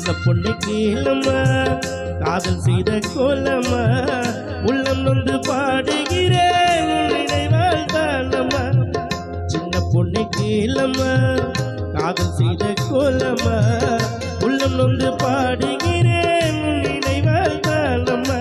சின்ன பொண்ணு கேளம்மா காதல் செய்த கோலம்மா உள்ளம் நொந்து பாடுகிறேன் நினைவால் தானம்மா சின்ன பொண்ணு கேளம்மா காதல் செய்த கோலம்மா உள்ளம் நொந்து பாடுகிறேன் நினைவால் தானம்மா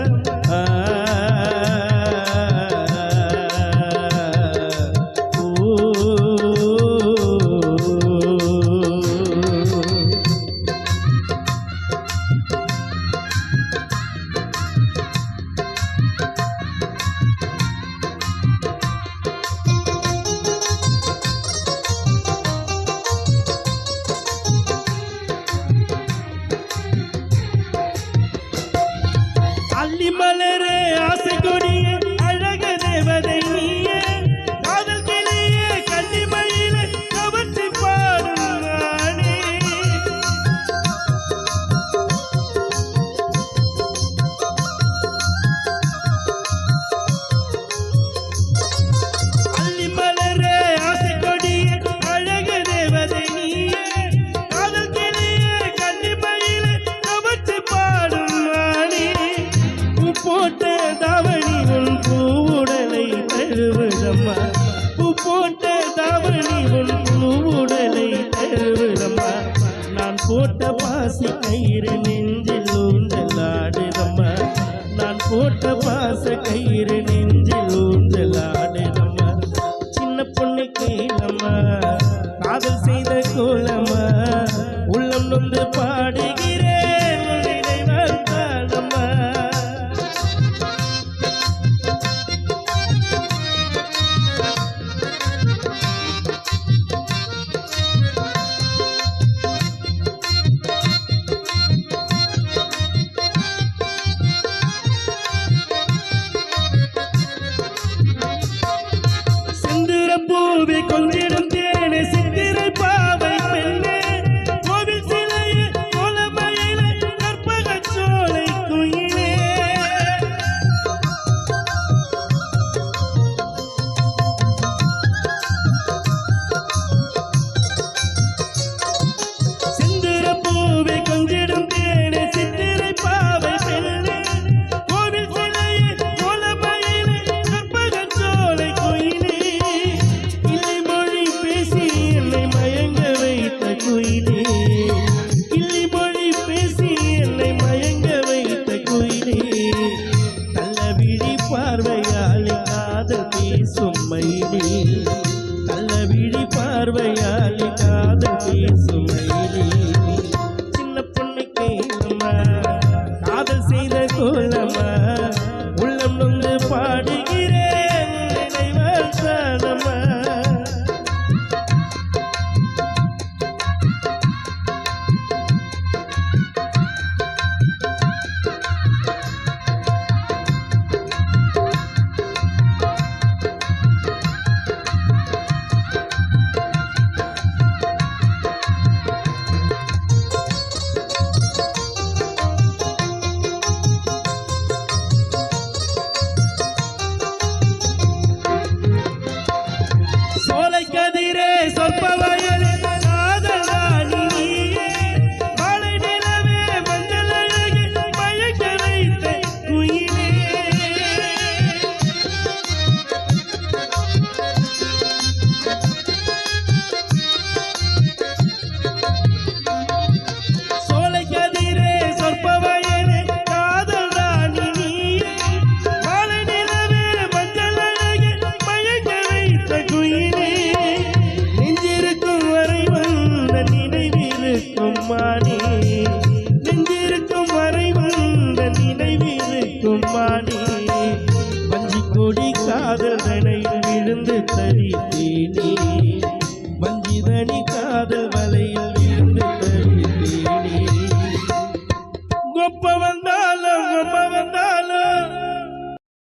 அள்ளி மலரே ஆசை கொடியே அழக தேவதை நீயே காதல் கிளியே கன்னிமயிலே கவர்ச்சி பாடும் நானே அள்ளி மலரே ஆசை கொடியே அழக தேவதை நீயே காதல் கிளியே கன்னிமயிலே கவர்ச்சி பாடும் நானே போட்ட தாவணி உன் பூவுடலை தருவதம்மா போட்ட தாவணி உன் பூவுடலை தருவதம்மா நான் போட்ட பாசி கயிறு நெஞ்சில் ஊஞ்சலாடுதம்மா நான் போட்ட பாச கயிறு நெஞ்சில் ஊஞ்சலாடுதம்மா சின்ன பொண்ணு கேளம்மா காதல் செய்த கோலம்மா உள்ளம் நொந்து பாடுகிறேன் நினைவால் தானம்மா பூவே கொஞ்சிடும் தேனே சித்திரை பாவை பெண்ணே கோவில் சிலையே கோலமயிலே கற்பக சோலை குயிலே சிந்திர பூவே கொஞ்சிடும் தேனே சித்திரை பாவை பெண்ணே கோவில் சிலையே கோலமயிலே கற்பக சோலை குயிலே கிள்ளிமொழி பேசி என்னை மயங்க வைத்த குயிலே கள்ளவிழி பார்வையால் காதல் பேசும் மயிலே கள்ளவிழி பார்வையால் காதல் பேசும் மயிலே சின்ன பொண்ணு கேளம்மா காதல் செய்த கோலம்மா உள்ளம் நொந்து பாடுகிறேன் நினைவால் தானம்மா கதிரே சொற்பவயலே காதல் ராணி நீயே மழை நிலவே மஞ்சள் அழகி மயக்க வைத்த குயிலே சோலை கதிரே சொற்பவயலே காதல் ராணி நீயே மழை நிலவே மஞ்சள் அழகி மயக்க வைத்த குயிலே நெஞ்சிருக்கும் வரை வந்த நினைவிருக்கும் மானே நெஞ்சிருக்கும் வரை வந்த நினைவிருக்கும் மானே வஞ்சி கொடி காதல் தனை விழுந்து தரித்தேனே